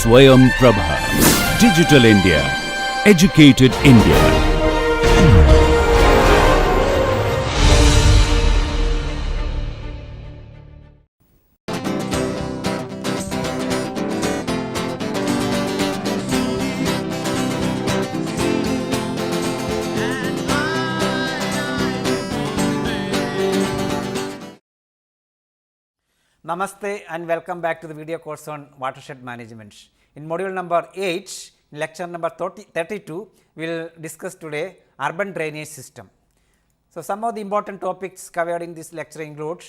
Swayam Prabha. Digital India. Educated India. Namaste and welcome back to the video course on watershed management. In module number 8, in lecture number 32, we will discuss today urban drainage system. So, some of the important topics covered in this lecture include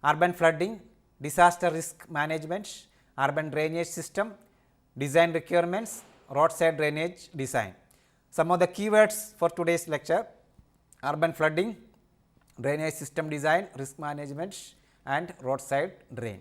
urban flooding, disaster risk management, urban drainage system, design requirements, roadside drainage design. Some of the keywords for today's lecture: urban flooding, drainage system design, risk management and roadside drain.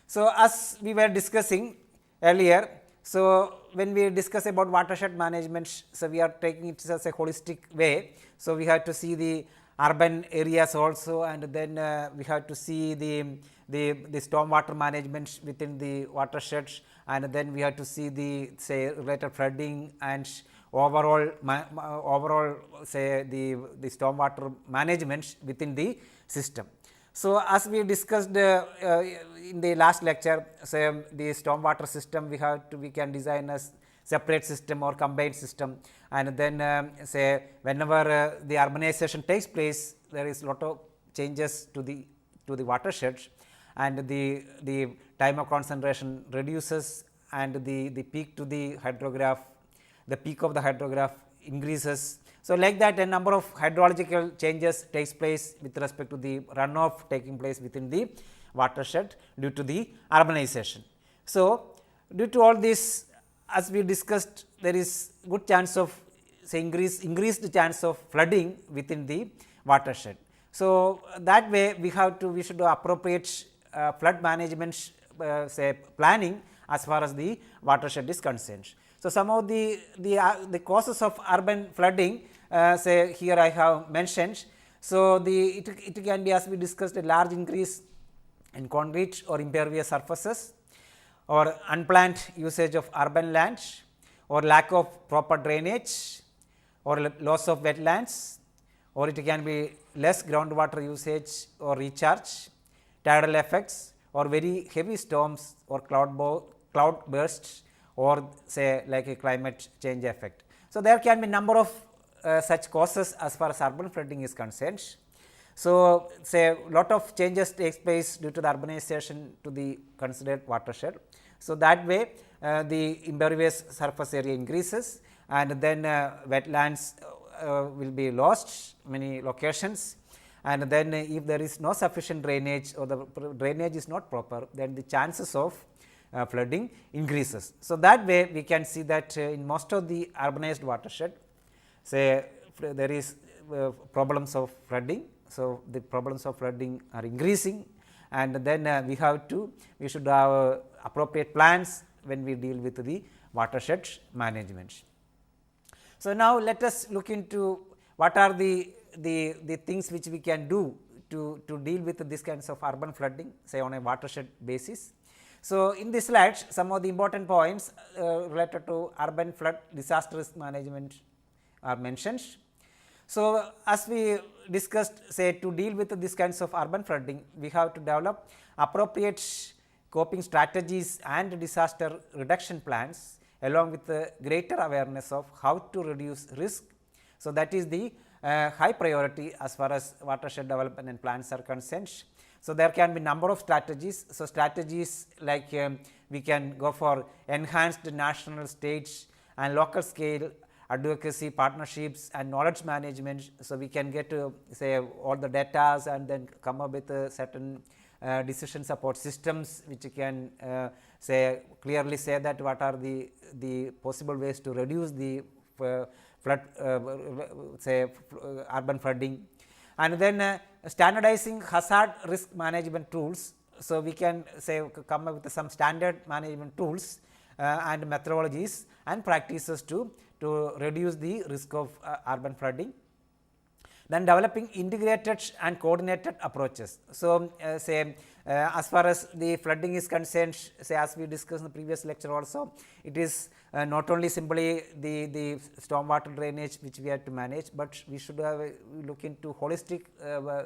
So, as we were discussing earlier, so when we discuss about watershed management, so we are taking it as a holistic way. So, we have to see the urban areas also, and then we have to see the stormwater management within the watershed, and then we have to see the related flooding and overall say the stormwater management within the system. So, as we discussed in the last lecture, so the stormwater system we can design a separate system or combined system, and then say whenever the urbanization takes place, there is lot of changes to the watershed, and the time of concentration reduces, and the peak to the hydrograph, the peak of the hydrograph increases. So, like that a number of hydrological changes takes place with respect to the runoff taking place within the watershed due to the urbanization. So, due to all this, as we discussed, there is good chance of say increased chance of flooding within the watershed. So, that way we should do appropriate flood management say planning as far as the watershed is concerned. So, some of the causes of urban flooding say here I have mentioned. So, it can be, as we discussed, a large increase in concrete or impervious surfaces, or unplanned usage of urban land, or lack of proper drainage, or loss of wetlands, or it can be less groundwater usage or recharge, tidal effects, or very heavy storms, or cloud bursts, or say like a climate change effect. So, there can be number of such causes as far as urban flooding is concerned. So, say lot of changes takes place due to the urbanization to the considered watershed. So, that way the impervious surface area increases, and then wetlands will be lost many locations, and then if there is no sufficient drainage or the drainage is not proper, then the chances of flooding increases. So, that way we can see that in most of the urbanized watershed, say there is problems of flooding. So, the problems of flooding are increasing, and then we should have appropriate plans when we deal with the watershed management. So, now let us look into what are the things which we can do to deal with this kinds of urban flooding, say on a watershed basis. So, in this slide, some of the important points related to urban flood disaster risk management are mentioned. So, as we discussed, say to deal with this kinds of urban flooding, we have to develop appropriate coping strategies and disaster reduction plans, along with the greater awareness of how to reduce risk. So, that is the high priority as far as watershed development and plans are concerned. So, there can be number of strategies. So, strategies like we can go for enhanced national, state and local scale advocacy, partnerships and knowledge management. So, we can get to say all the data and then come up with certain decision support systems, which can clearly say that what are the possible ways to reduce the flood urban flooding, and then standardizing hazard risk management tools. So, we can come up with some standard management tools and methodologies and practices to reduce the risk of urban flooding. Then developing integrated and coordinated approaches. So, As far as the flooding is concerned, say as we discussed in the previous lecture also, it is not only simply the stormwater drainage which we have to manage, but we should look into holistic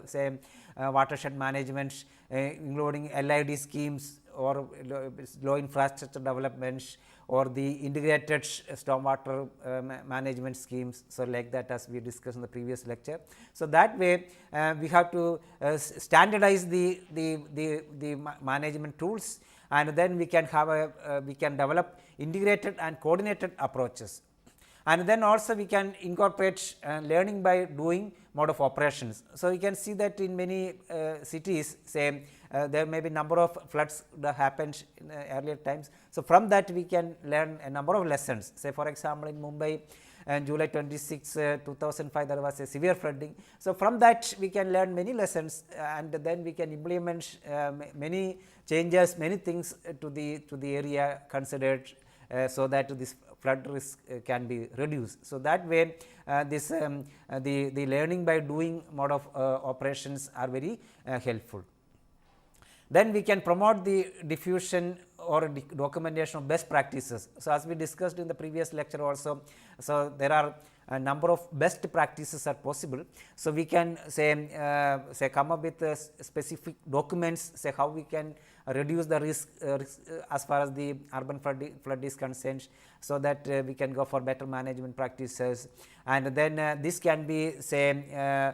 say watershed management, including LID schemes or low infrastructure developments or the integrated stormwater management schemes. So, like that as we discussed in the previous lecture. So, that way we have to standardize the management tools, and then we can have we can develop integrated and coordinated approaches. And then also we can incorporate learning by doing mode of operations. So, you can see that in many cities, say there may be number of floods that happened in earlier times. So, from that we can learn a number of lessons. Say for example, in Mumbai July 26, 2005 there was a severe flooding. So, from that we can learn many lessons, and then we can implement many changes, many things to the area considered, so that this flood risk can be reduced. So, that way this the learning by doing mode of operations are very helpful. Then we can promote the diffusion or documentation of best practices. So, as we discussed in the previous lecture also, so there are a number of best practices are possible. So, we can say come up with specific documents, say how we can reduce the risk as far as the urban flood is concerned, so that we can go for better management practices, and then this can be say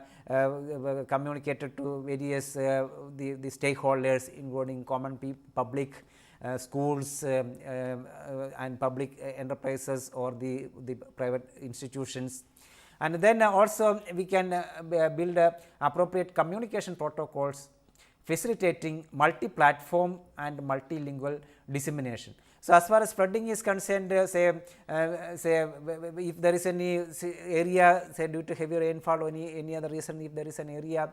communicated to various the stakeholders, including common public, schools and public enterprises or the private institutions. And then also we can build appropriate communication protocols facilitating multi-platform and multilingual dissemination. So, as far as flooding is concerned, say if there is any area, say due to heavy rainfall or any other reason, if there is an area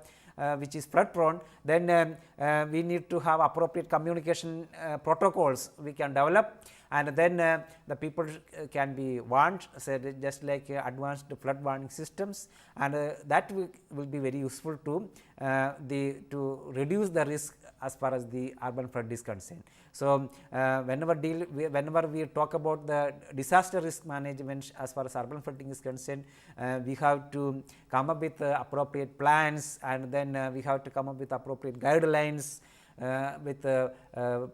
which is flood prone, then we need to have appropriate communication protocols we can develop, and then the people can be warned, say just like advanced flood warning systems, and that will be very useful to reduce the risk as far as the urban flood is concerned. So, whenever we talk about the disaster risk management as far as urban flooding is concerned, we have to come up with appropriate plans, and then we have to come up with appropriate guidelines with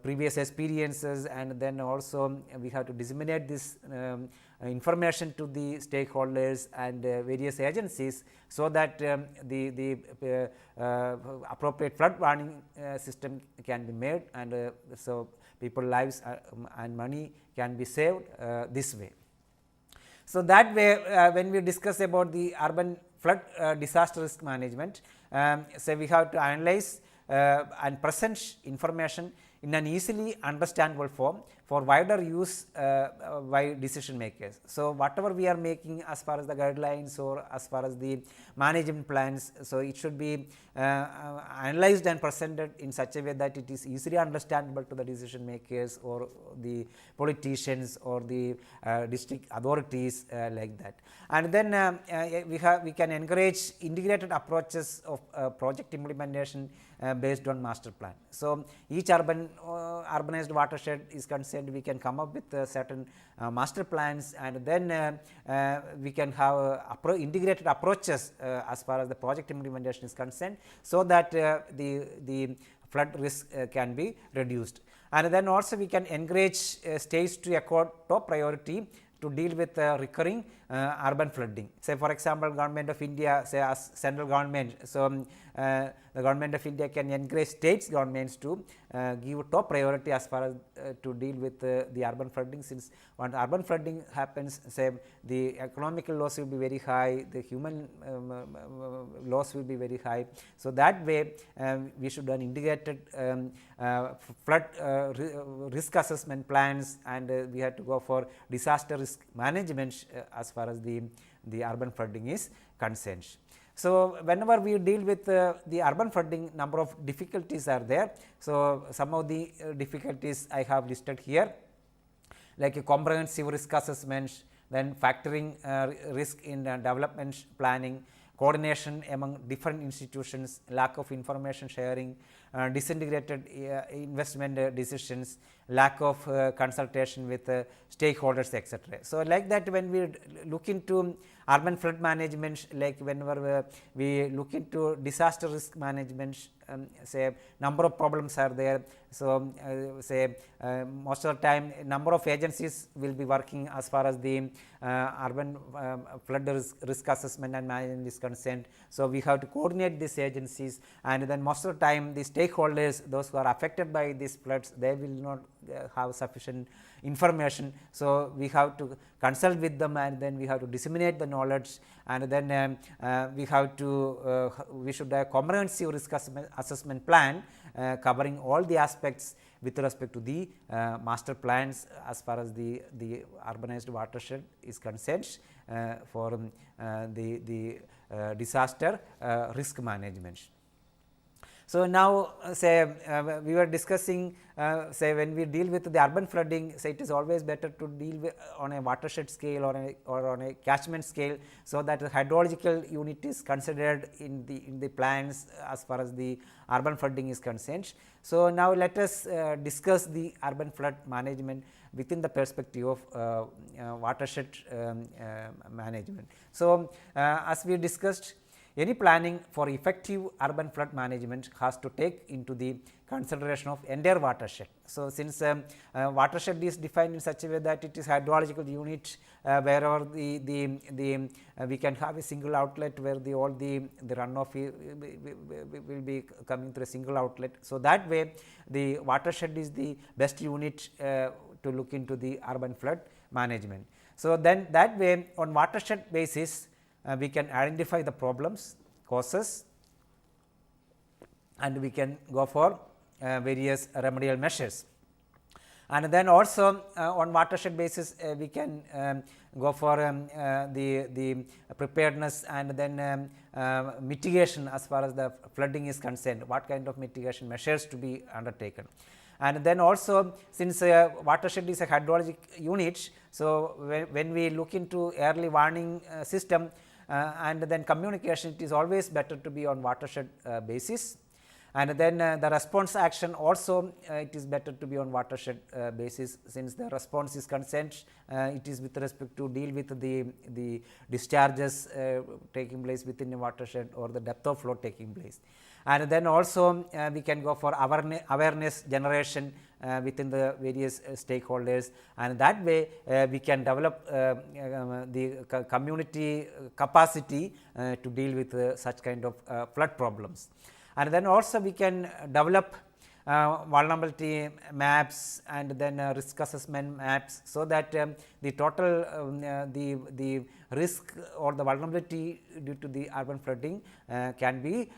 previous experiences, and then also we have to disseminate this information to the stakeholders and various agencies, so that the appropriate flood warning system can be made, and so people lives and money can be saved this way. So, that way when we discuss about the urban flood disaster risk management, say we have to analyze and present information in an easily understandable form for wider use by decision makers. So, whatever we are making as far as the guidelines or as far as the management plans, so it should be analyzed and presented in such a way that it is easily understandable to the decision makers or the politicians or the district authorities, like that. And then we can encourage integrated approaches of project implementation based on master plan. So, each urbanized watershed is concerned, we can come up with certain master plans, and then we can have integrated approaches as far as the project implementation is concerned, so that the flood risk can be reduced. And then also we can encourage states to accord top priority to deal with recurring urban flooding. Say for example, Government of India, say as central government, so the Government of India can encourage states governments to give top priority as far as to deal with the urban flooding, since when urban flooding happens, say the economical loss will be very high, the human loss will be very high. So, that way we should do an integrated flood risk assessment plans, and we have to go for disaster risk management as far as the urban flooding is concerned. So, whenever we deal with the urban flooding, number of difficulties are there. So, some of the difficulties I have listed here, like a comprehensive risk assessment, then factoring risk in development planning, coordination among different institutions, lack of information sharing, disintegrated investment decisions, lack of consultation with stakeholders, etc. So, like that, when we look into urban flood management, like whenever we look into disaster risk management, say number of problems are there. So, say most of the time number of agencies will be working as far as the urban flood risk assessment and management is concerned. So, we have to coordinate these agencies, and then most of the time the stakeholders, those who are affected by these floods, they will not have sufficient information. So, we have to consult with them, and then we have to disseminate the knowledge, and then we have to we should have comprehensive risk assessment plan covering all the aspects with respect to the master plans as far as the urbanized watershed is concerned for the disaster risk management. So, now say we were discussing say when we deal with the urban flooding, say it is always better to deal with on a watershed scale or on a catchment scale. So, that the hydrological unit is considered in the plans as far as the urban flooding is concerned. So, now let us discuss the urban flood management within the perspective of watershed management. So, as we discussed, any planning for effective urban flood management has to take into the consideration of entire watershed. So, since watershed is defined in such a way that it is hydrological unit wherever we can have a single outlet where all the runoff will be coming through a single outlet. So, that way the watershed is the best unit to look into the urban flood management. So, then that way on watershed basis we can identify the problems, causes, and we can go for various remedial measures. And then also on watershed basis we can go for the preparedness and then mitigation as far as the flooding is concerned, what kind of mitigation measures to be undertaken. And then also, since watershed is a hydrologic unit, so when we look into early warning system and then communication, it is always better to be on watershed basis. And then the response action also it is better to be on watershed basis, since the response is concerned it is with respect to deal with the discharges taking place within a watershed or the depth of flow taking place. And then also we can go for awareness generation within the various stakeholders, and that way we can develop the community capacity to deal with such kind of flood problems. And then also we can develop vulnerability maps and then risk assessment maps, so that the total the risk or the vulnerability due to the urban flooding can be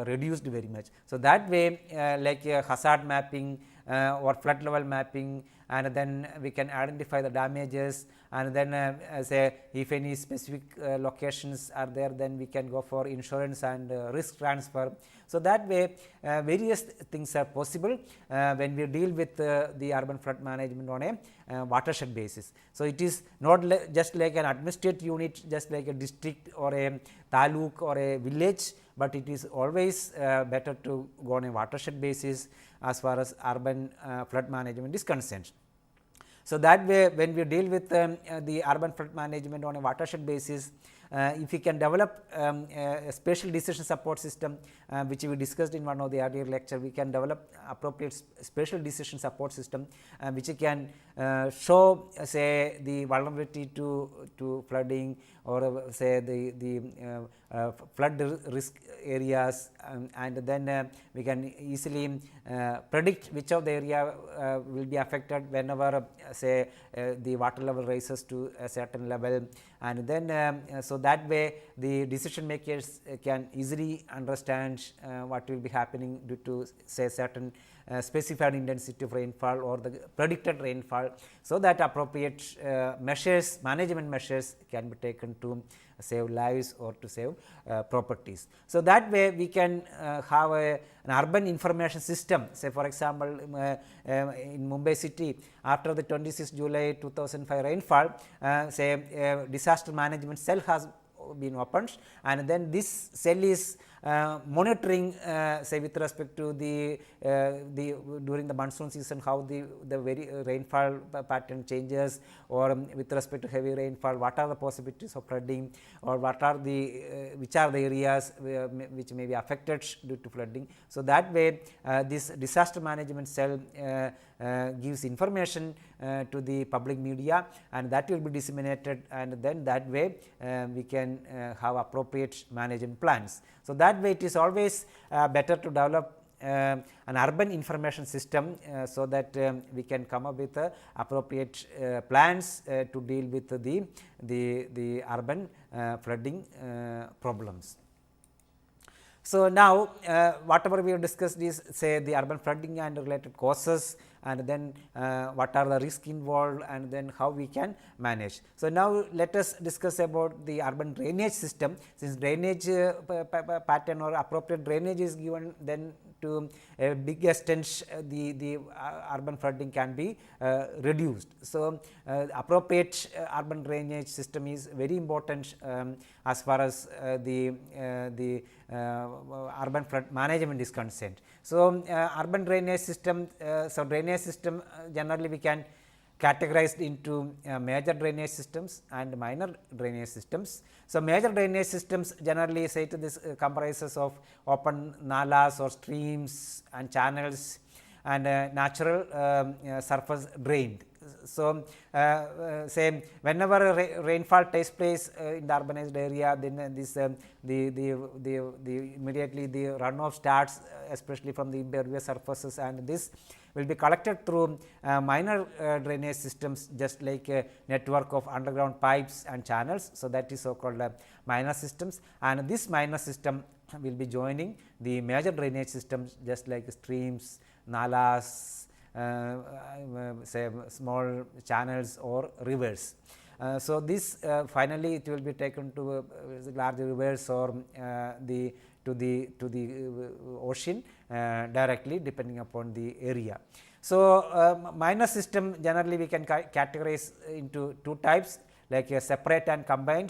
reduced very much. So, that way like hazard mapping or flood level mapping, and then we can identify the damages, and then say if any specific locations are there, then we can go for insurance and risk transfer. So, that way various things are possible when we deal with the urban flood management on a watershed basis. So, it is not just like an administrative unit, just like a district or a taluk or a village, but it is always better to go on a watershed basis as far as urban flood management is concerned. So, that way when we deal with the urban flood management on a watershed basis, if we can develop a spatial decision support system which we discussed in one of the earlier lecture, we can develop appropriate spatial decision support system which can show say the vulnerability to flooding, or say the flood risk areas, and then we can easily predict which of the area will be affected whenever say the water level rises to a certain level, and then so that way the decision makers can easily understand what will be happening due to say certain specified intensity of rainfall or the predicted rainfall, so that appropriate measures, management measures can be taken to save lives or to save properties. So, that way we can have an urban information system. Say for example, in Mumbai city, after the 26 July 2005 rainfall, say disaster management cell has been opened, and then this cell is monitoring say with respect to the during the monsoon season, how the very rainfall pattern changes, or with respect to heavy rainfall, what are the possibilities of flooding, or what are the which are the areas which may be affected due to flooding. So, that way this disaster management cell gives information to the public media, and that will be disseminated, and then that way we can have appropriate management plans. So, that way it is always better to develop an urban information system, so that we can come up with appropriate plans to deal with the urban flooding problems. So, now whatever we have discussed is say the urban flooding and related causes, and then what are the risks involved, and then how we can manage. So, now let us discuss about the urban drainage system. Since drainage pattern or appropriate drainage is given, then to a big extent the urban flooding can be reduced. So, appropriate urban drainage system is very important as far as the urban flood management is concerned. So, urban drainage system, so drainage system generally we can categorized into major drainage systems and minor drainage systems. So, major drainage systems generally say to this comprises of open nalas or streams and channels, and natural surface drained. So, say whenever rainfall takes place in the urbanized area, then this the immediately the runoff starts, especially from the impervious surfaces, and this will be collected through minor drainage systems, just like a network of underground pipes and channels. So, that is so called minor systems, and this minor system will be joining the major drainage systems, just like streams, nalas, say small channels or rivers. So, this finally it will be taken to large rivers or to the ocean directly, depending upon the area. So, minor system generally we can categorize into two types, like a separate and combined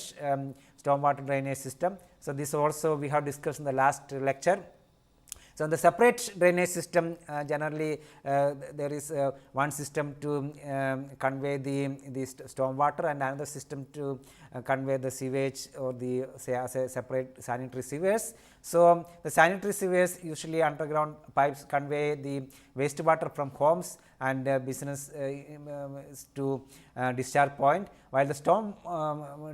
stormwater drainage system. So, this also we have discussed in the last lecture. So, in the separate drainage system generally there is one system to convey the storm water, and another system to convey the sewage or the say as a separate sanitary sewers. So, the sanitary sewers usually underground pipes convey the wastewater from homes and business to discharge point, while the storm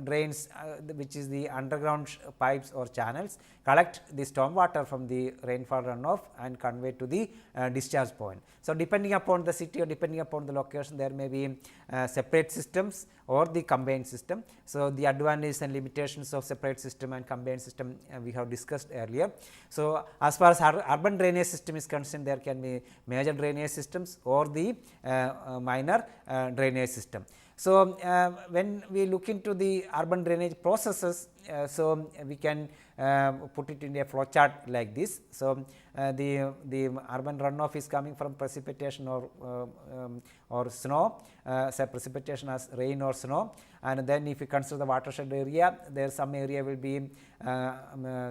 drains which is the underground pipes or channels collect the storm water from the rainfall runoff and convey to the discharge point. So, depending upon the city or depending upon the location, there may be separate systems or the combined system. So, the advantages and limitations of separate system and combined system we have discussed earlier. So, as far as urban drainage system is concerned, there can be major drainage systems or the minor drainage system. So, when we look into the urban drainage processes, so we can put it in a flow chart like this. So, the urban runoff is coming from precipitation or snow, say precipitation as rain or snow, and then if you consider the watershed area, there some area will be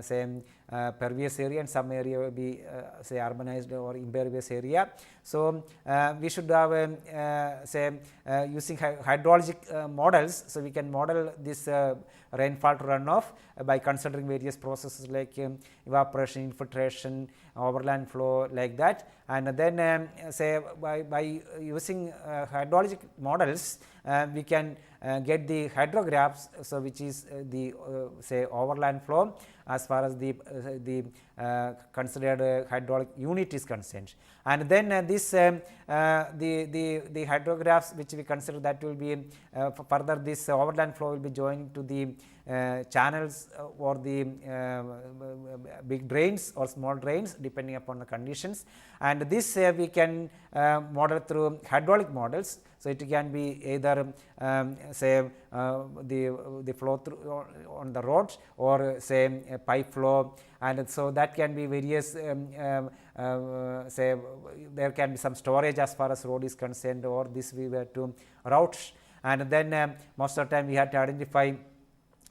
say pervious area and some area will be say urbanized or impervious area. So, we should have say using hydrologic models. So, we can model this rainfall to runoff by considering various processes like evaporation, infiltration, overland flow, like that, and then say by using hydrologic models we can get the hydrographs. So, which is the say overland flow as far as the considered hydraulic unit is concerned, and then this the hydrographs which we consider, that will be further this overland flow will be joined to the channels or the big drains or small drains depending upon the conditions, and this we can model through hydraulic models. So, it can be either say the flow through on the road or say a pipe flow, and so that can be various say there can be some storage as far as road is concerned, or this we were to route, and then most of the time we have to identify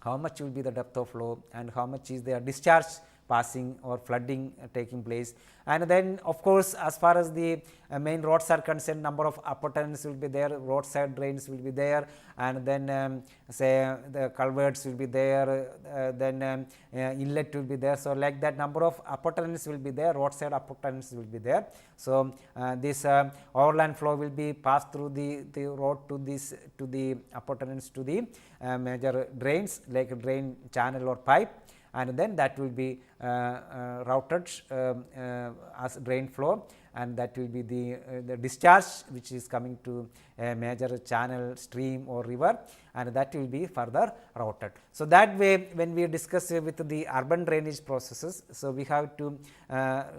how much will be the depth of flow and how much is their discharge passing or flooding taking place. And then of course, as far as the main roads are concerned, number of upper tunnels will be there, roadside drains will be there, and then say the culverts will be there, then inlet will be there. So like that, number of upper tunnels will be there, roadside upper tunnels will be there. So this overland flow will be passed through the road to the upper tunnels to the major drains like a drain channel or pipe, and then that will be routed as drain flow, and that will be the discharge which is coming to a major channel, stream or river, and that will be further routed. So that way, when we discuss with the urban drainage processes, so we have to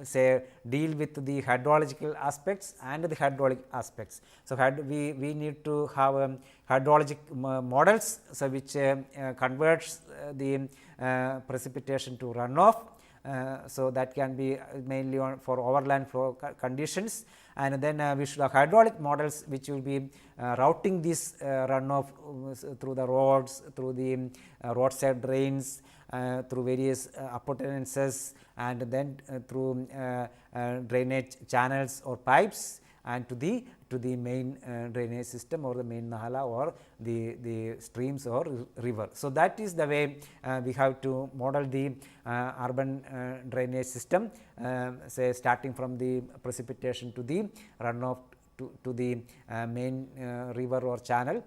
say deal with the hydrological aspects and the hydraulic aspects. So we need to have hydrologic models, so which converts the precipitation to runoff. So that can be mainly for overland flow conditions, and then we should have hydraulic models which will be routing this runoff through the roads, through the roadside drains, through various appurtenances, and then through drainage channels or pipes, and to the main drainage system or the main nahala or the streams or river. So that is the way we have to model the urban drainage system, say starting from the precipitation to the runoff to the main river or channel,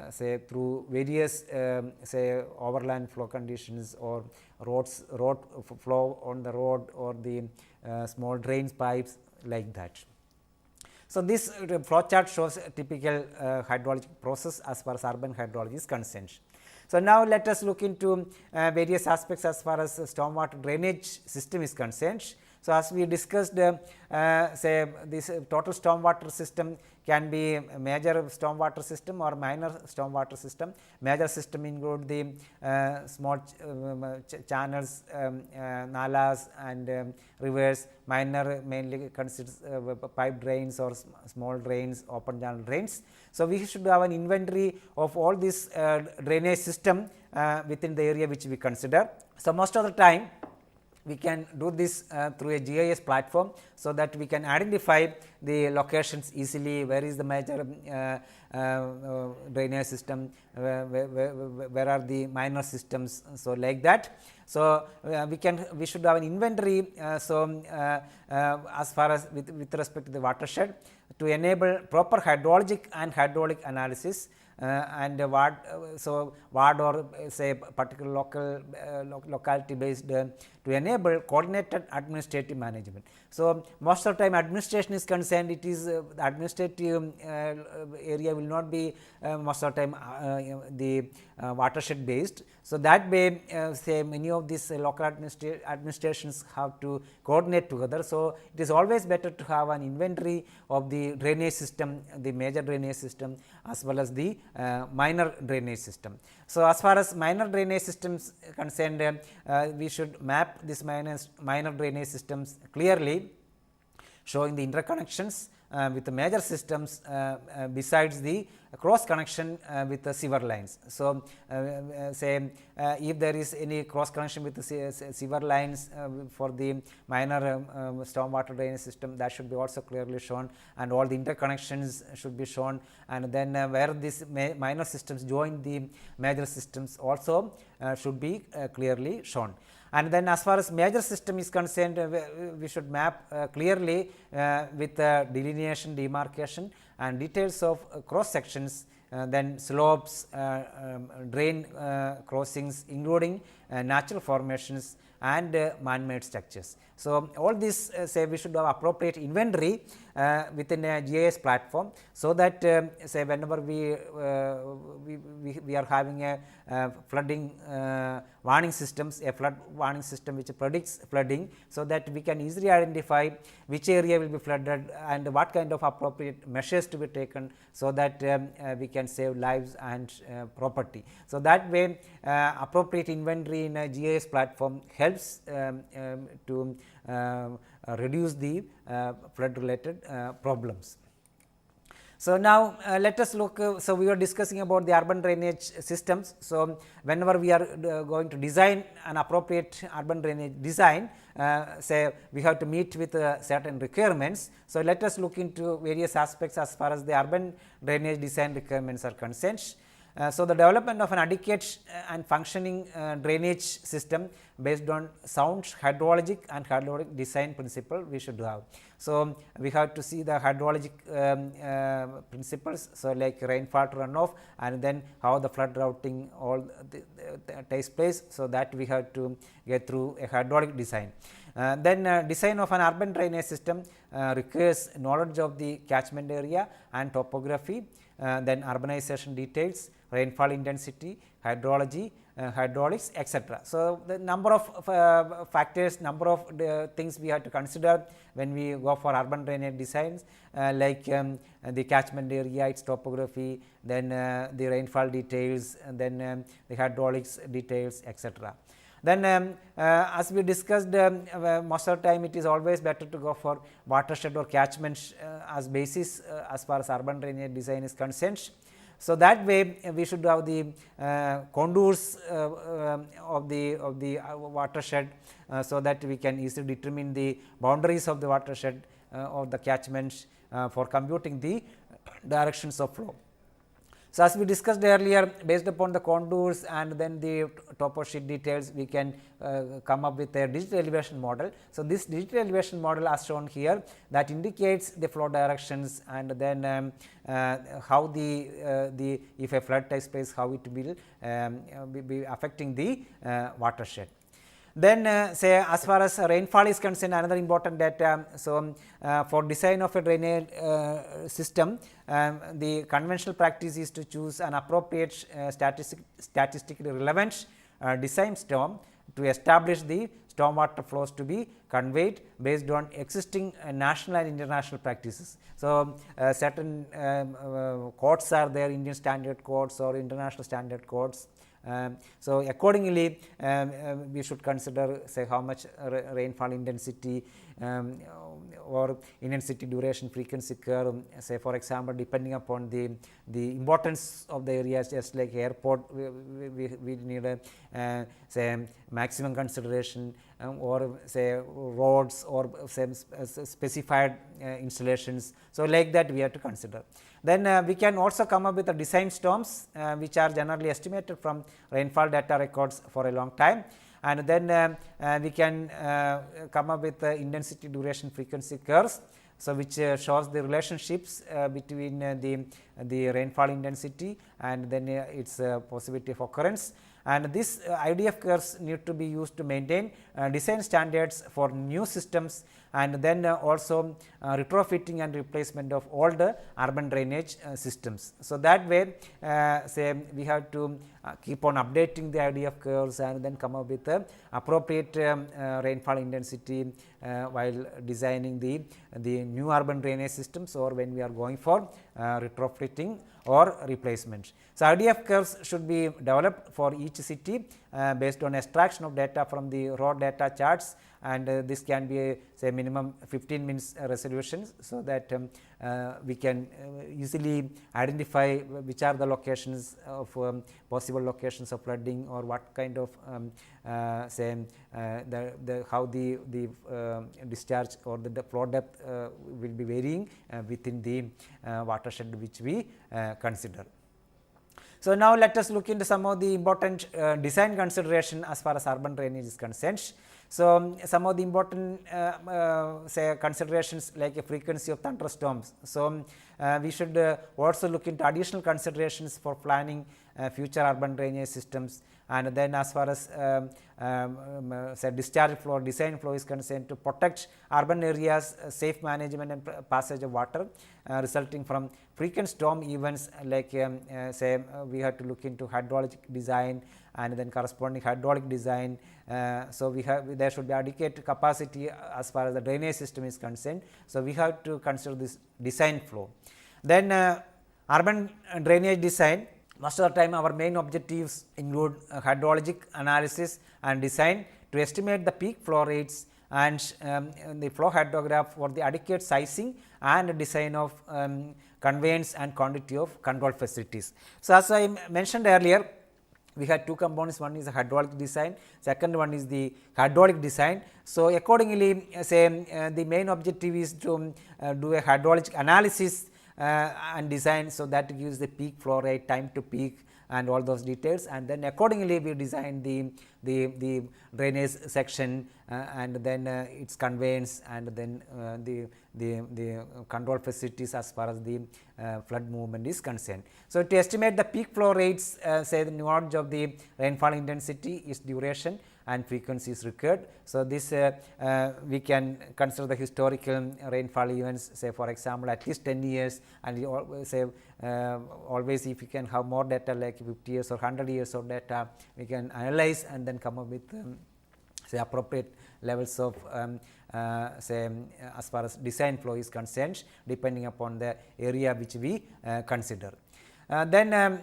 say through various say overland flow conditions or road flow on the road or the small drains pipes, like that. So this flow chart shows a typical hydraulic process as far as urban hydrology is concerned. So now let us look into various aspects as far as stormwater drainage system is concerned. So as we discussed, say this total stormwater system can be a major stormwater system or minor stormwater system. Major system include the small channels, nalas and rivers. Minor mainly consists pipe drains or small drains, open channel drains. So we should have an inventory of all this drainage system within the area which we consider. So most of the time we can do this through a GIS platform, so that we can identify the locations easily, where is the major drainage system, where are the minor systems, so like that. So we should have an inventory, so as far as with respect to the watershed, to enable proper hydrologic and hydraulic analysis, and ward or say particular locality based, to enable coordinated administrative management. So most of the time administration is concerned, it is the administrative area will not be most of the time the watershed based. So that way say many of these local administrations have to coordinate together. So it is always better to have an inventory of the drainage system, the major drainage system as well as the minor drainage system. So as far as minor drainage systems concerned, we should map this minor drainage systems clearly, showing the interconnections with the major systems besides the cross connection with the sewer lines. So say if there is any cross connection with the sewer lines for the minor stormwater drainage system, that should be also clearly shown, and all the interconnections should be shown, and then where these minor systems join the major systems also should be clearly shown. And then as far as major system is concerned, we should map clearly with delineation, demarcation and details of cross sections, then slopes, drain crossings including natural formations and man-made structures. So all this say we should have appropriate inventory within a GIS platform, so that say whenever we are having a flooding warning systems, a flood warning system which predicts flooding, so that we can easily identify which area will be flooded and what kind of appropriate measures to be taken, so that we can save lives and property. So that way appropriate inventory in a GIS platform helps to reduce the flood related problems. So, now let us look, so we were discussing about the urban drainage systems. So, whenever we are going to design an appropriate urban drainage design, say we have to meet with certain requirements. So, let us look into various aspects as far as the urban drainage design requirements are concerned. So, the development of an adequate and functioning drainage system based on sound hydrologic and hydraulic design principle we should have. So, we have to see the hydrologic principles. So, like rainfall to runoff, and then how the flood routing all takes place. So, that we have to get through a hydraulic design. Then design of an urban drainage system requires knowledge of the catchment area and topography, then urbanization details, rainfall intensity, hydrology, hydraulics, etc. So, the number of factors, number of things we have to consider when we go for urban drainage designs, like the catchment area, its topography, then the rainfall details, and then the hydraulics details, etc. Then as we discussed, most of the time it is always better to go for watershed or catchment as basis as far as urban drainage design is concerned. So, that way we should have the contours of the watershed, so that we can easily determine the boundaries of the watershed or the catchments for computing the directions of flow. So, as we discussed earlier, based upon the contours and then the topo sheet details, we can come up with a digital elevation model. So, this digital elevation model as shown here, that indicates the flow directions, and then how the if a flood takes place, how it will be affecting the watershed. Then say as far as rainfall is concerned, another important data. So, for design of a drainage system, the conventional practice is to choose an appropriate statistically relevant design storm to establish the stormwater flows to be conveyed based on existing national and international practices. So, certain codes are there, Indian standard codes or international standard codes. So, accordingly we should consider, say, how much rainfall intensity or intensity, duration, frequency curve, say for example, depending upon the importance of the areas, just like airport, we need a say maximum consideration, or say roads, or say specified installations. So, like that we have to consider. Then we can also come up with the design storms, which are generally estimated from rainfall data records for a long time, and then we can come up with the intensity, duration, frequency curves. So, which shows the relationships between the rainfall intensity and then its possibility of occurrence. And this IDF curves need to be used to maintain design standards for new systems, and then also retrofitting and replacement of older urban drainage systems. So, that way say we have to keep on updating the IDF curves and then come up with the appropriate rainfall intensity while designing the new urban drainage systems, or when we are going for retrofitting or replacement. So, IDF curves should be developed for each city based on extraction of data from the raw data charts, and this can be a, say minimum 15 minutes resolutions, so that we can easily identify which are the locations of possible locations of flooding, or what kind of say how the discharge or the flow depth will be varying within the watershed which we consider. So, now let us look into some of the important design consideration as far as urban drainage is concerned. So, some of the important say considerations like a frequency of thunderstorms. So, we should also look into additional considerations for planning future urban drainage systems, and then as far as say discharge flow, design flow is concerned, to protect urban areas, safe management and passage of water resulting from frequent storm events, like say we have to look into hydrologic design and then corresponding hydraulic design. So, there should be adequate capacity as far as the drainage system is concerned. So, we have to consider this design flow. Then urban drainage design, most of the time our main objectives include hydrologic analysis and design to estimate the peak flow rates and the flow hydrograph for the adequate sizing and design of conveyance and quantity of control facilities. So, as I mentioned earlier, we had two components, one is the hydraulic design, second one is the hydraulic design. So, accordingly say the main objective is to do a hydraulic analysis and design. So, that gives the peak flow rate, time to peak and all those details, and then accordingly we design the drainage section and then its conveyance and then the control facilities as far as the flood movement is concerned. So, to estimate the peak flow rates, say the knowledge of the rainfall intensity, its duration and frequency is required. So, this we can consider the historical rainfall events, say for example, at least 10 years, and we always say always if you can have more data like 50 years or 100 years of data, we can analyze and then come up with say appropriate levels of say as far as design flow is concerned, depending upon the area which we consider. Then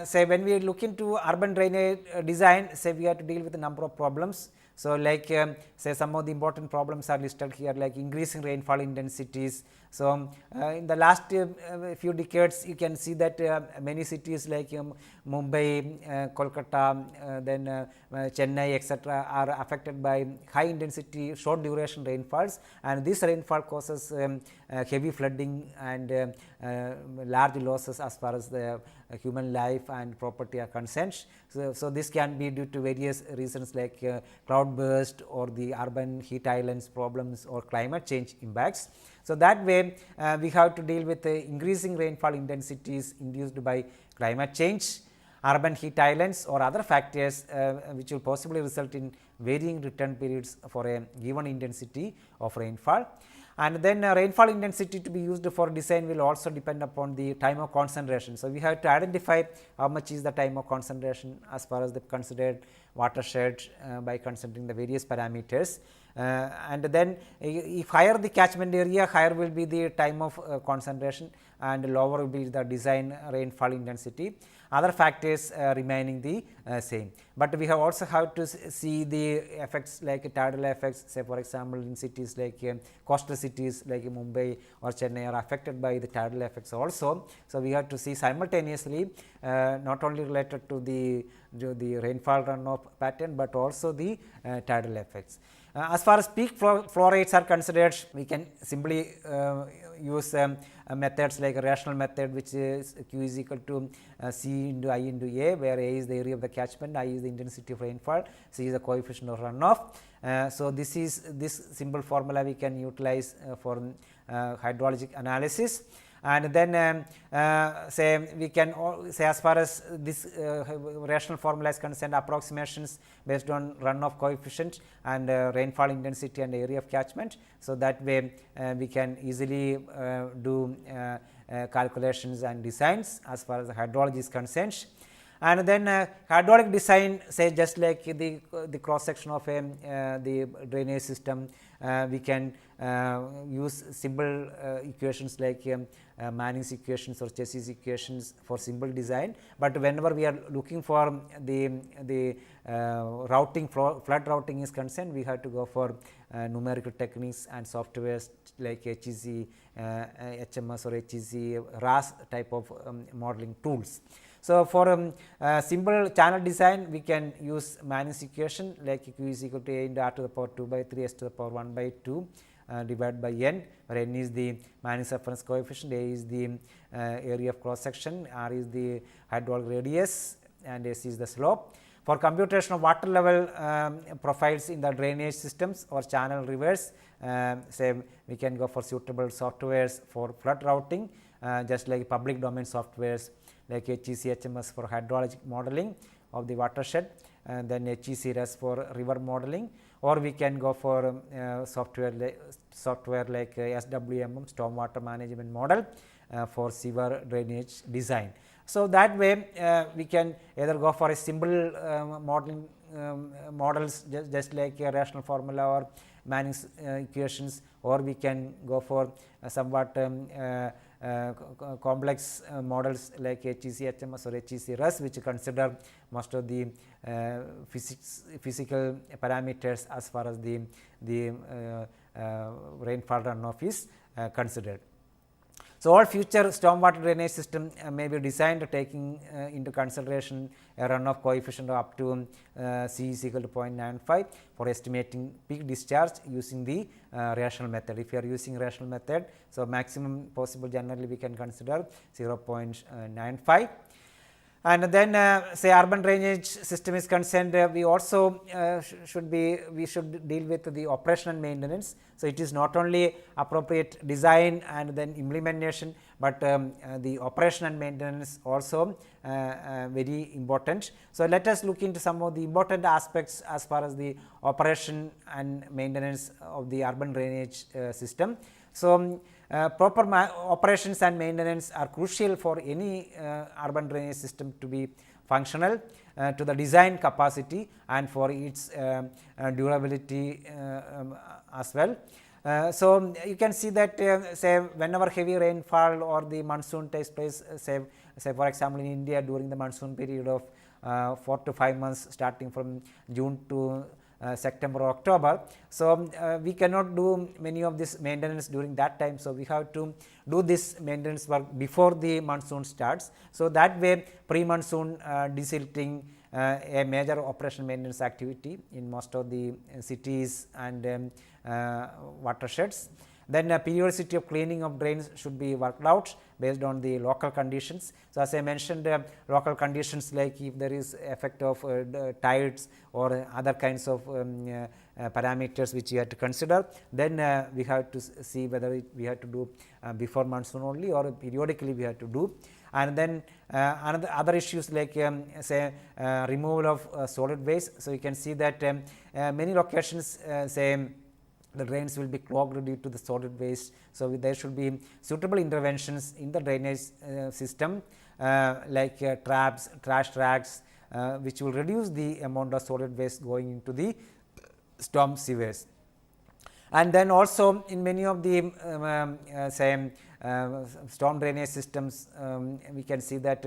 say when we look into urban drainage design, say we have to deal with a number of problems. So, like say some of the important problems are listed here, like increasing rainfall intensities. So, in the last few decades you can see that many cities like Mumbai, Kolkata, then Chennai etc. are affected by high intensity short duration rainfalls, and this rainfall causes heavy flooding and large losses as far as the human life and property are concerned. So, this can be due to various reasons like cloud burst or the urban heat islands problems or climate change impacts. So, that way we have to deal with increasing rainfall intensities induced by climate change, urban heat islands or other factors which will possibly result in varying return periods for a given intensity of rainfall. And then rainfall intensity to be used for design will also depend upon the time of concentration. So, we have to identify how much is the time of concentration as far as the considered watershed by considering the various parameters. And then if higher the catchment area, higher will be the time of concentration and lower will be the design rainfall intensity, other factors remaining the same. But we have also have to see the effects like tidal effects, say for example, in cities like coastal cities like Mumbai or Chennai are affected by the tidal effects also. So, we have to see simultaneously not only related to the rainfall runoff pattern, but also the tidal effects. As far as peak flow rates are considered, we can simply use methods like a rational method, which is Q is equal to C into I into A, where A is the area of the catchment, I is the intensity of rainfall, C is the coefficient of runoff. So, this simple formula we can utilize for hydrologic analysis. And then say we can say as far as this rational formula is concerned, approximations based on runoff coefficient and rainfall intensity and area of catchment. So, that way we can easily do calculations and designs as far as the hydrology is concerned. And then hydraulic design, say just like the cross section of the drainage system, we can use simple equations like Manning's equations or Chessie's equations for simple design. But whenever we are looking for the routing flood routing is concerned, we have to go for numerical techniques and softwares like HEC, HMS or HEC, RAS type of modeling tools. So, for simple channel design, we can use Manning's equation like Q is equal to A into R to the power 2 by 3 S to the power 1 by 2 divided by N, where N is the Manning's reference coefficient, A is the area of cross section, R is the hydraulic radius and S is the slope. For computation of water level profiles in the drainage systems or channel rivers, say we can go for suitable softwares for flood routing, just like public domain softwares like HEC HMS for hydrologic modeling of the watershed, and then HEC RES for river modeling, or we can go for software like SWMM stormwater management model for sewer drainage design. So, that way we can either go for a simple modeling models just like a rational formula or Manning's equations, or we can go for somewhat complex models like HEC HMS or HEC RUS, which consider most of the physical parameters as far as the rainfall runoff is considered. So, all future stormwater drainage system may be designed taking into consideration a runoff coefficient of up to C is equal to 0.95 for estimating peak discharge using the rational method. If you are using rational method, so maximum possible generally we can consider 0.95. And then say urban drainage system is concerned, we also should deal with the operation and maintenance. So, it is not only appropriate design and then implementation, but the operation and maintenance also very important. So, let us look into some of the important aspects as far as the operation and maintenance of the urban drainage system. So, proper operations and maintenance are crucial for any urban drainage system to be functional to the design capacity and for its durability as well. So, you can see that say whenever heavy rainfall or the monsoon takes place, say for example, in India during the monsoon period of 4 to 5 months starting from June to September or October. So, we cannot do many of this maintenance during that time. So, we have to do this maintenance work before the monsoon starts. So, that way pre-monsoon desilting a major operation maintenance activity in most of the cities and watersheds. Then periodicity of cleaning of drains should be worked out based on the local conditions. So, as I mentioned, local conditions like if there is effect of tides or other kinds of parameters which you have to consider, then we have to see whether we have to do before monsoon only or periodically we have to do. And then other issues like say removal of solid waste. So, you can see that many locations say the drains will be clogged due to the solid waste. So, there should be suitable interventions in the drainage system like traps, trash racks, which will reduce the amount of solid waste going into the storm sewers. And then also in many of the say storm drainage systems, we can see that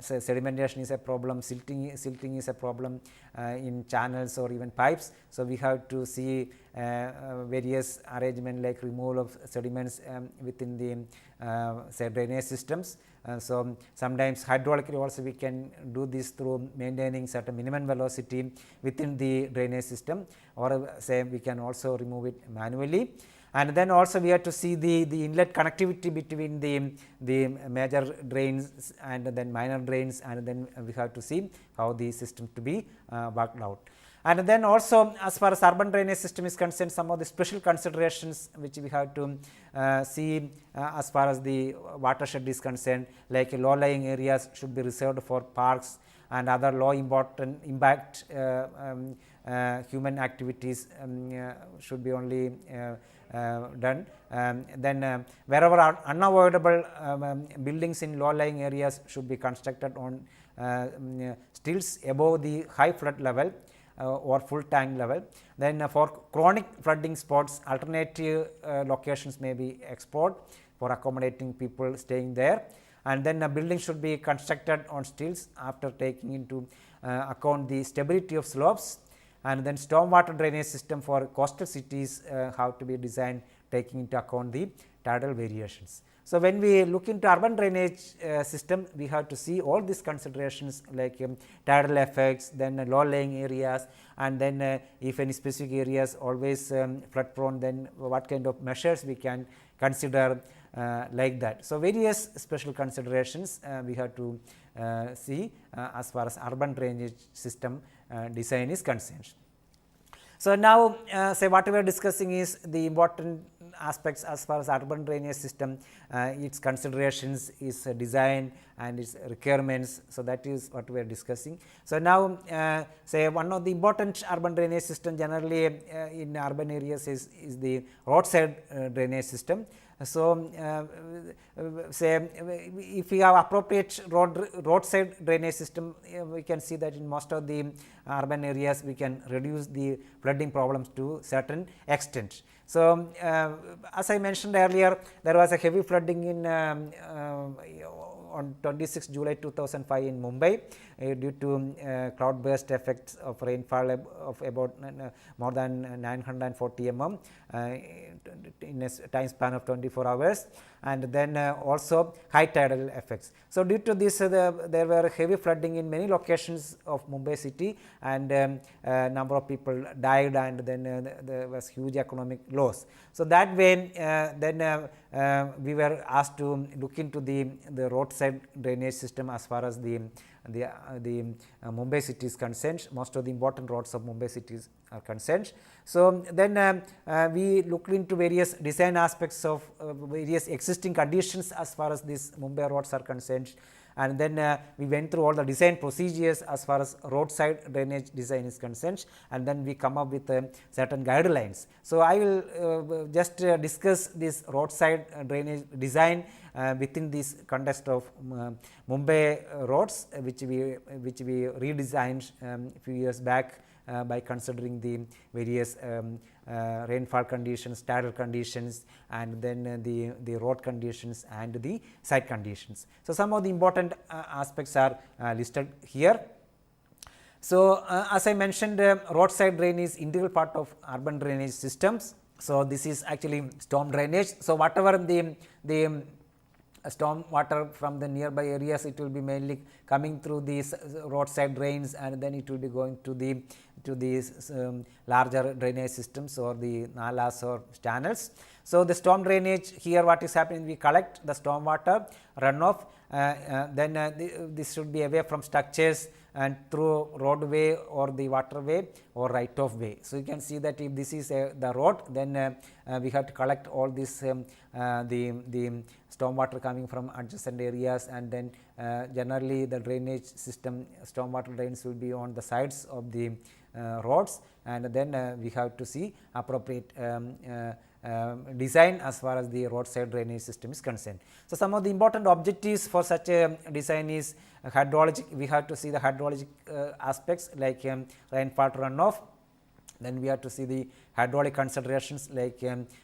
sedimentation is a problem, silting is a problem in channels or even pipes. So, we have to see various arrangement like removal of sediments within the say drainage systems. So, sometimes hydraulically also we can do this through maintaining certain minimum velocity within the drainage system, or say we can also remove it manually. And then also we have to see the inlet connectivity between the major drains and then minor drains, and then we have to see how the system to be worked out. And then also as far as urban drainage system is concerned, some of the special considerations which we have to see as far as the watershed is concerned, like low lying areas should be reserved for parks and other low impact human activities should be only done. Then wherever are unavoidable buildings in low lying areas should be constructed on stilts above the high flood level or full tank level. Then for chronic flooding spots, alternative locations may be explored for accommodating people staying there. And then a building should be constructed on stilts after taking into account the stability of slopes. And then stormwater drainage system for coastal cities have to be designed taking into account the tidal variations. So, when we look into urban drainage system, we have to see all these considerations like tidal effects, then low lying areas, and then if any specific areas always flood prone, then what kind of measures we can consider like that. So, various special considerations we have to see as far as urban drainage system design is concerned. So, now say what we are discussing is the important aspects as far as urban drainage system, its considerations, its design and its requirements. So, that is what we are discussing. So, now say one of the important urban drainage system generally in urban areas is the roadside drainage system. So, say if we have appropriate roadside drainage system, we can see that in most of the urban areas we can reduce the flooding problems to certain extent. So, as I mentioned earlier, there was a heavy flooding in on 26 July 2005 in Mumbai due to cloud burst effects of rainfall of about more than 940 mm in a time span of 24 hours, and then also high tidal effects. So, due to this there were heavy flooding in many locations of Mumbai city, and number of people died, and then there was huge economic loss. So, that way then we were asked to look into the roadside drainage system as far as the Mumbai city is concerned. Most of the important roads of Mumbai cities are concerned. So, then we looked into various design aspects of various existing conditions as far as these Mumbai roads are concerned, and then we went through all the design procedures as far as roadside drainage design is concerned, and then we come up with certain guidelines. So, I will just discuss this roadside drainage design within this context of Mumbai roads, which we redesigned a few years back by considering the various rainfall conditions, tidal conditions, and then the road conditions and the site conditions. So, some of the important aspects are listed here. So, as I mentioned, roadside drainage is integral part of urban drainage systems. So, this is actually storm drainage. So, whatever the storm water from the nearby areas, it will be mainly coming through these roadside drains, and then it will be going to these larger drainage systems or the nalas or channels. So, the storm drainage here, what is happening, we collect the storm water runoff, then this should be away from structures and through roadway or the waterway or right of way. So, you can see that if this is the road, then we have to collect all this the storm water coming from adjacent areas, and then generally the drainage system, storm water drains will be on the sides of the roads, and then we have to see appropriate design as far as the roadside drainage system is concerned. So, some of the important objectives for such a design is hydrologic. We have to see the hydrologic aspects like rainfall runoff. Then we have to see the hydraulic considerations like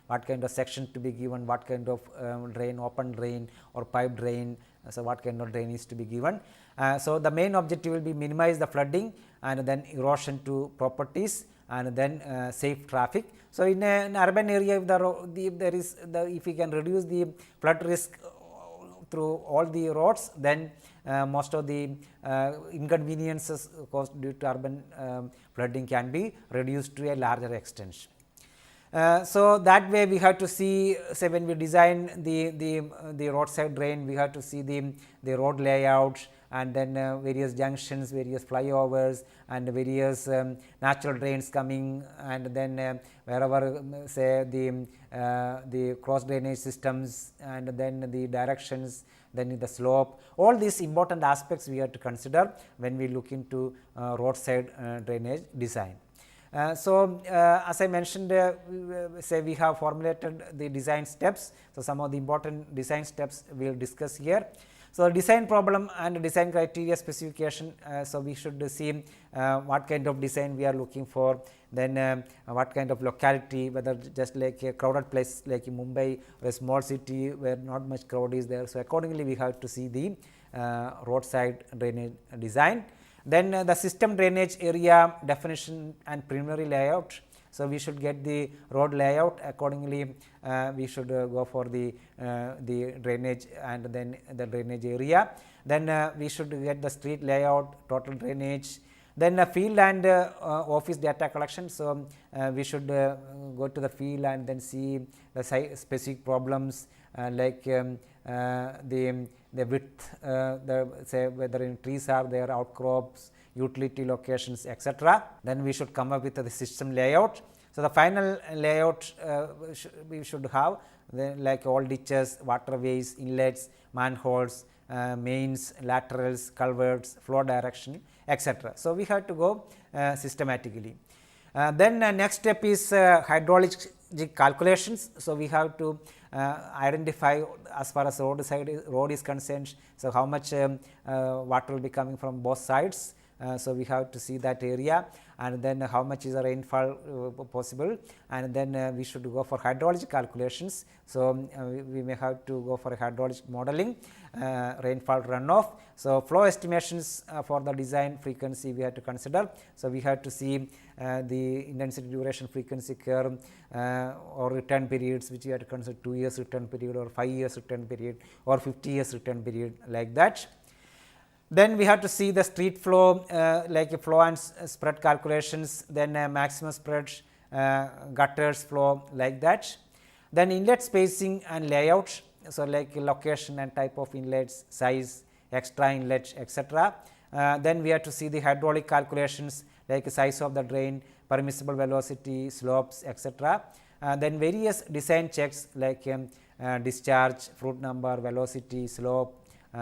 what kind of section to be given, what kind of drain, open drain or pipe drain. So, what kind of drain is to be given. So, the main objective will be minimize the flooding and then erosion to properties, and then safe traffic. So, in an urban area, if we can reduce the flood risk through all the roads, then most of the inconveniences caused due to urban flooding can be reduced to a larger extent. So, that way we have to see, say when we design the roadside drain, we have to see the road layout, and then various junctions, various flyovers, and various natural drains coming, and then wherever say the cross drainage systems, and then the directions, then the slope. All these important aspects we have to consider when we look into roadside drainage design. So, as I mentioned, say we have formulated the design steps. So, some of the important design steps we will discuss here. So, design problem and design criteria specification. So, we should see what kind of design we are looking for, then what kind of locality, whether just like a crowded place like in Mumbai or a small city where not much crowd is there. So, accordingly we have to see the roadside drainage design. Then the system drainage area definition and preliminary layout. So, we should get the road layout, accordingly we should go for the drainage and then the drainage area. Then we should get the street layout, total drainage, then field and office data collection. So, we should go to the field and then see the specific problems like the width, say whether in trees are there, outcrops, utility locations, etc. Then we should come up with the system layout. So, the final layout we should have like all ditches, waterways, inlets, manholes, mains, laterals, culverts, flow direction, etc. So, we have to go systematically. Then next step is hydraulic calculations. So, we have to identify as far as road is concerned, so how much water will be coming from both sides. So we have to see that area, and then how much is the rainfall possible, and then we should go for hydrologic calculations. So we may have to go for a hydrologic modeling, rainfall runoff. So flow estimations for the design frequency we have to consider. So we have to see the intensity duration frequency curve or return periods, which we have to consider 2 years return period or 5 years return period or 50 years return period, like that. Then we have to see the street flow, like flow and spread calculations, then maximum spread, gutters flow, like that. Then inlet spacing and layout, so like location and type of inlets, size, extra inlet, etc. Then we have to see the hydraulic calculations, like size of the drain, permissible velocity, slopes, etc. Then various design checks like discharge, fruit number, velocity, slope,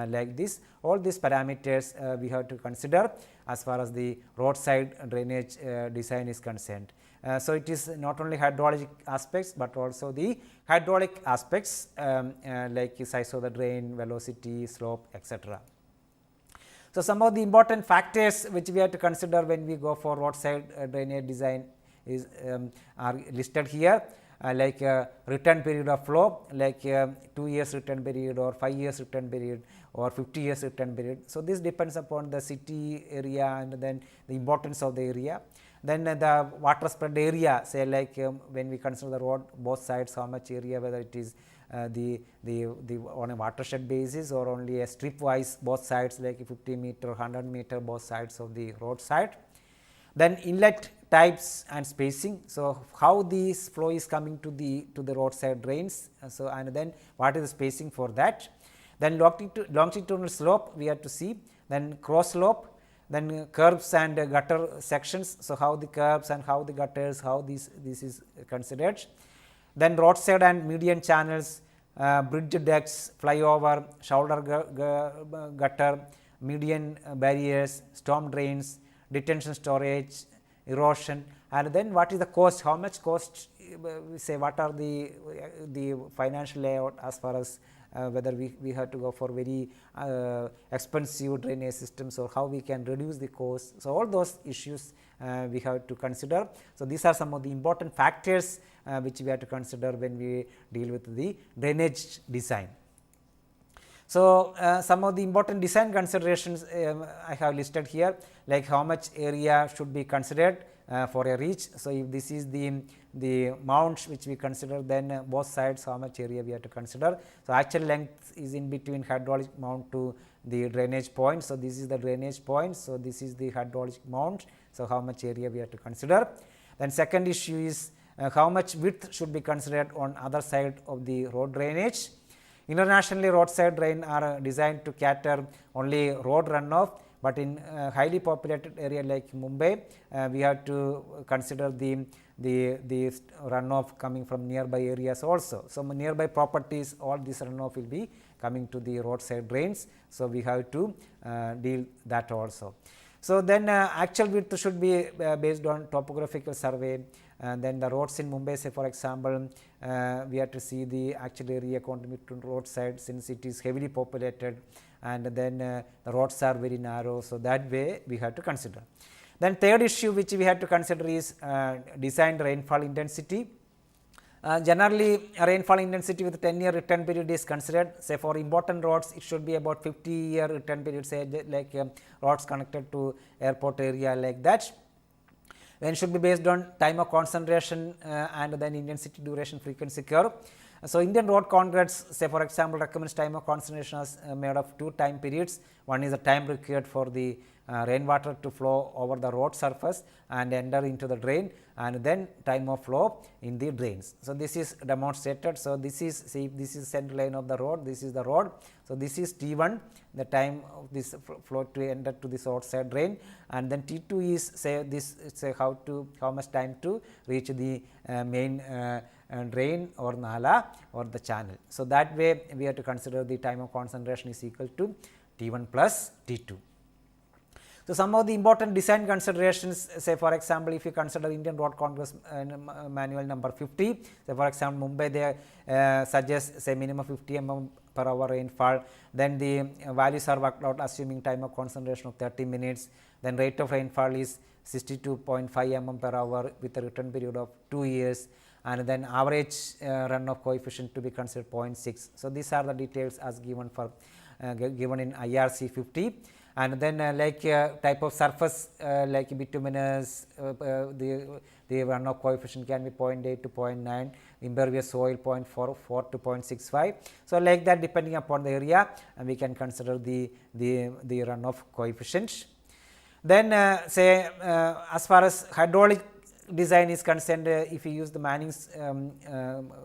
like this. All these parameters we have to consider as far as the roadside drainage design is concerned. So it is not only hydraulic aspects, but also the hydraulic aspects like size of the drain, velocity, slope, etc. So some of the important factors which we have to consider when we go for roadside drainage design is are listed here. Like return period of flow, like 2 years return period or 5 years return period or 50 years return period. So this depends upon the city area and then the importance of the area. Then the water spread area, say like when we consider the road both sides, how much area, whether it is the on a watershed basis or only a strip wise both sides, like 50 meter, 100 meter both sides of the roadside. Then inlet types and spacing, so how this flow is coming to the roadside drains, so and then what is the spacing for that. Then longitudinal slope we have to see, then cross slope, then curves and gutter sections, so how the curves and how the gutters, how this is considered. Then roadside and median channels, bridge decks, flyover, shoulder gutter, median barriers, storm drains, detention storage, erosion, and then what is the cost, how much cost, we say what are the financial layout as far as whether we have to go for very expensive drainage systems or how we can reduce the cost. So all those issues we have to consider. So these are some of the important factors which we have to consider when we deal with the drainage design. So some of the important design considerations I have listed here, like how much area should be considered for a reach. So if this is the mount which we consider, then both sides how much area we have to consider. So actual length is in between hydraulic mount to the drainage point. So this is the drainage point. So this is the hydraulic mount. So how much area we have to consider. Then second issue is how much width should be considered on other side of the road drainage. Internationally, roadside drain are designed to cater only road runoff, but in highly populated area like Mumbai, we have to consider the runoff coming from nearby areas also. So nearby properties, all this runoff will be coming to the roadside drains. So we have to deal that also. So then actual width should be based on topographical survey. And then the roads in Mumbai, say for example, we have to see the actual area contribute to roadside since it is heavily populated, and then the roads are very narrow. So that way we have to consider. Then third issue which we have to consider is designed rainfall intensity. Generally rainfall intensity with 10-year return period is considered. Say for important roads it should be about 50-year return period, say like roads connected to airport area, like that. Then should be based on time of concentration and then intensity duration frequency curve. So Indian road concretes, say for example, recommends time of concentration as made of two time periods. One is the time required for the rainwater to flow over the road surface and enter into the drain, and then time of flow in the drains. So this is demonstrated. So this is, see, this is center line of the road, this is the road. So this is T1, the time of this flow to enter to this outside drain, and then T2 is, say this, say how much time to reach the main drain or nala or the channel. So that way we have to consider the time of concentration is equal to T1 plus T2. So, some of the important design considerations, say for example, if you consider Indian Road Congress manual number 50, say for example, Mumbai they suggest say minimum 50 mm per hour rainfall, then the values are worked out assuming time of concentration of 30 minutes, then rate of rainfall is 62.5 mm per hour with a return period of 2 years, and then average runoff coefficient to be considered 0.6. So, these are the details as given for given in IRC 50. And then type of surface like bituminous, the runoff coefficient can be 0.8 to 0.9, impervious soil 0.44 to 0.65. So, like that depending upon the area we can consider the runoff coefficient. Then say as far as hydraulic design is concerned, if you use the Manning's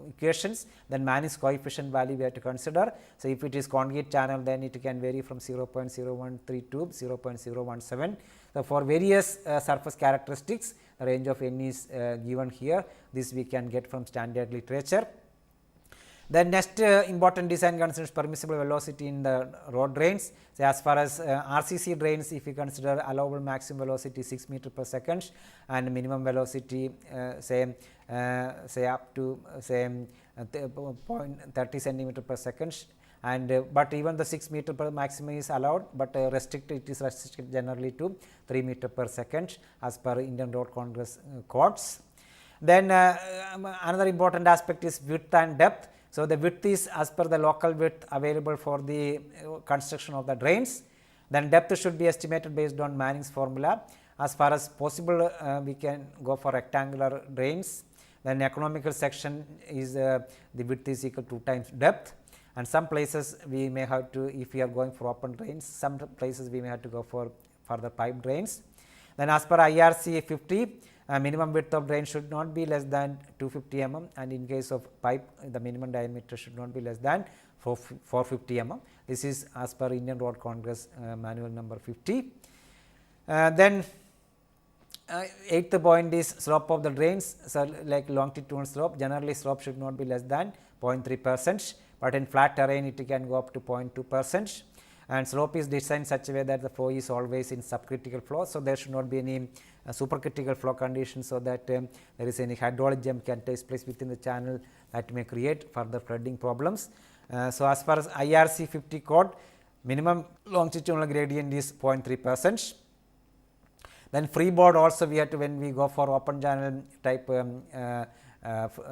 equations, then Manning's coefficient value we have to consider. So, if it is concrete channel, then it can vary from 0.013 to 0.017. So, for various surface characteristics, the range of n is given here. This we can get from standard literature. The next important design concerns permissible velocity in the road drains. So, as far as RCC drains, if we consider allowable maximum velocity 6 meter per second and minimum velocity say up to say 0.30 centimeter per second, and but even the 6 meter per maximum is allowed, but it is restricted generally to 3 meter per second as per Indian Road Congress codes. Then another important aspect is width and depth. So, the width is as per the local width available for the construction of the drains. Then depth should be estimated based on Manning's formula. As far as possible, we can go for rectangular drains. Then economical section is the width is equal to 2 times depth, and some places we may have to, if we are going for open drains, some places we may have to go for further pipe drains. Then as per IRC 50, minimum width of drain should not be less than 250 mm, and in case of pipe the minimum diameter should not be less than 450 mm. This is as per Indian Road Congress manual number 50. Then eighth point is slope of the drains. So, like longitudinal slope, generally slope should not be less than 0.3%, but in flat terrain it can go up to 0.2%, and slope is designed such a way that the flow is always in subcritical flow. So, there should not be any supercritical flow condition, so that there is any hydraulic jump can take place within the channel that may create further flooding problems. So, as far as IRC 50 code, minimum longitudinal gradient is 0.3%. Then freeboard also we have to, when we go for open channel type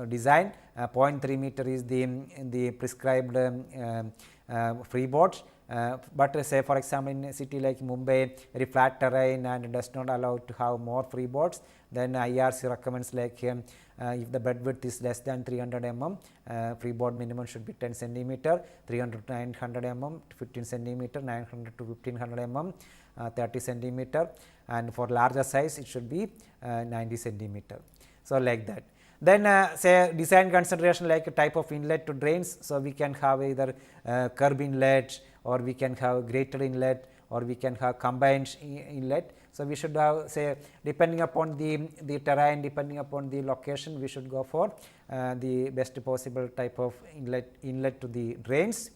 design, 0.3 meter is the prescribed freeboard. But say for example, in a city like Mumbai, very flat terrain and does not allow to have more freeboards, then IRC recommends like if the bed width is less than 300 mm, freeboard minimum should be 10 centimeter, 300 to 900 mm to 15 centimeter, 900 to 1500 mm 30 centimeter, and for larger size it should be 90 centimeter. So, like that. Then say design consideration like a type of inlet to drains. So, we can have either curb inlet, or we can have grated inlet, or we can have combined inlet. So, we should have, say, depending upon the terrain, depending upon the location, we should go for the best possible type of inlet to the drains.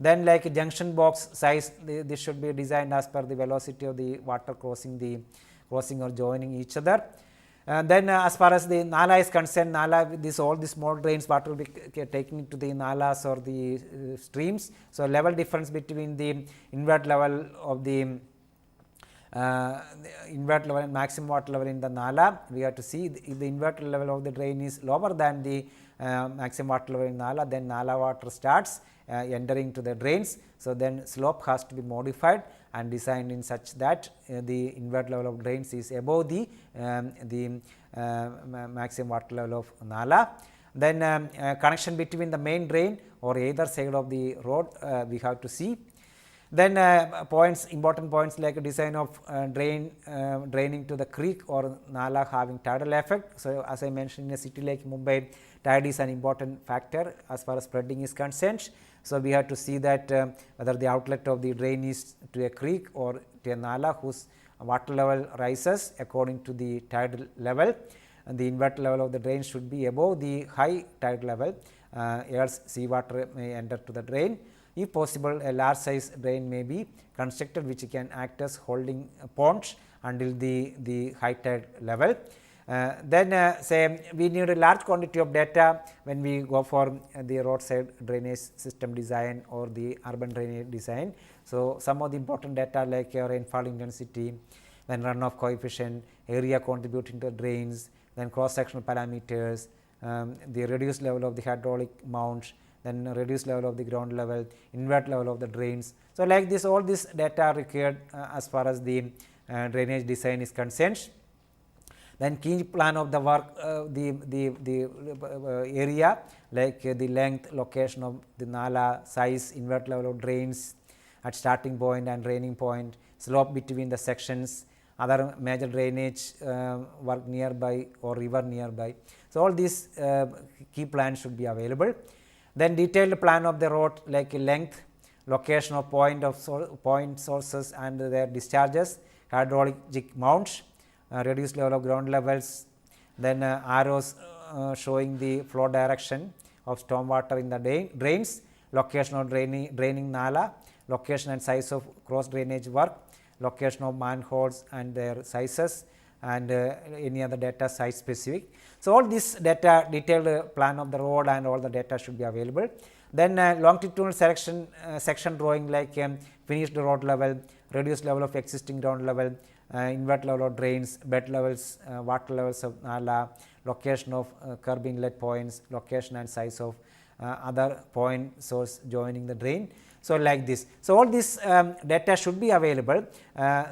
Then like junction box size, this should be designed as per the velocity of the water crossing or joining each other. Then as far as the nala is concerned, nala, all the small drains water will be taken to the nalas or the streams. So, level difference between the invert level of the invert level and maximum water level in the nala, we have to see if the invert level of the drain is lower than the maximum water level in nala, then nala water starts entering to the drains. So, then slope has to be modified and designed in such that the invert level of drains is above the maximum water level of nala. Then connection between the main drain or either side of the road we have to see. Then important points like design of draining to the creek or nala having tidal effect. So, as I mentioned, in a city like Mumbai, tide is an important factor as far as flooding is concerned. So, we have to see that whether the outlet of the drain is to a creek or to a nala whose water level rises according to the tide level, and the invert level of the drain should be above the high tide level, else sea water may enter to the drain. If possible, a large size drain may be constructed which can act as holding ponds until the high tide level. Then say we need a large quantity of data when we go for the roadside drainage system design or the urban drainage design. So, some of the important data like rainfall intensity, then runoff coefficient, area contributing to drains, then cross sectional parameters, the reduced level of the hydraulic mounts, then reduced level of the ground level, invert level of the drains. So, like this all this data are required as far as the drainage design is concerned. Then key plan of the work, the area like the length, location of the nala, size, invert level of drains at starting point and draining point, slope between the sections, other major drainage work nearby or river nearby. So, all these key plans should be available. Then detailed plan of the road like length, location of point sources and their discharges, hydraulic mounts, reduced level of ground levels, then arrows showing the flow direction of storm water in the drains, location of draining nala, location and size of cross drainage work, location of manholes and their sizes, and any other data site specific. So, all this data detailed plan of the road and all the data should be available. Then longitudinal section drawing like finished road level, reduced level of existing ground level, invert level of drains, bed levels, water levels of nala, location of curb inlet points, location and size of other point source joining the drain. So, like this. So, all this data should be available.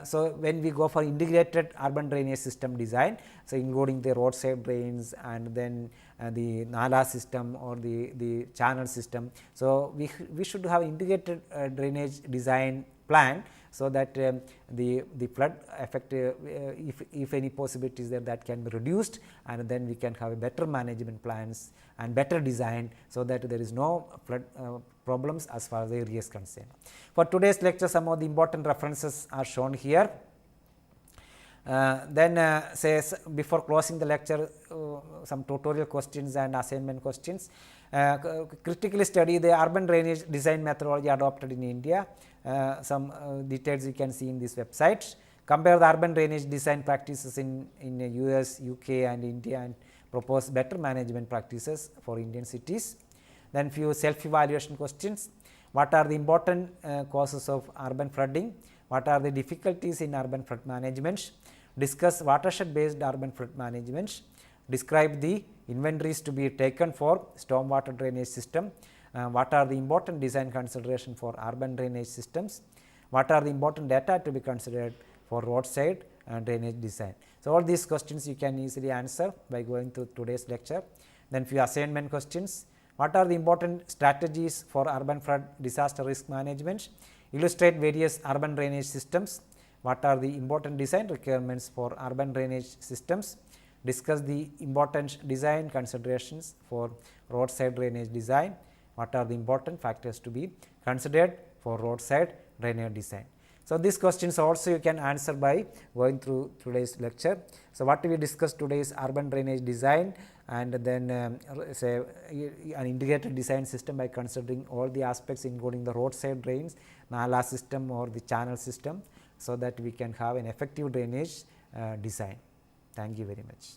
So, when we go for integrated urban drainage system design, so including the roadside drains and then the nala system or the channel system. So, we should have integrated drainage design plan, so that the flood effect, if any possibility is there, that can be reduced, and then we can have a better management plans and better design, so that there is no flood problems as far as the area is concerned. For today's lecture, some of the important references are shown here. Then says before closing the lecture, some tutorial questions and assignment questions. Critically study the urban drainage design methodology adopted in India. Some details you can see in this website. Compare the urban drainage design practices in US, UK and India, and propose better management practices for Indian cities. Then few self-evaluation questions. What are the important causes of urban flooding? What are the difficulties in urban flood management? Discuss watershed based urban flood management. Describe the inventories to be taken for stormwater drainage system. What are the important design consideration for urban drainage systems? What are the important data to be considered for roadside drainage design? So, all these questions you can easily answer by going through today's lecture. Then few assignment questions. What are the important strategies for urban flood disaster risk management? Illustrate various urban drainage systems. What are the important design requirements for urban drainage systems? Discuss the important design considerations for roadside drainage design. What are the important factors to be considered for roadside drainage design? So, these questions also you can answer by going through today's lecture. So, what we discussed today is urban drainage design, and then say an integrated design system by considering all the aspects including the roadside drains, nala system or the channel system, so that we can have an effective drainage design. Thank you very much.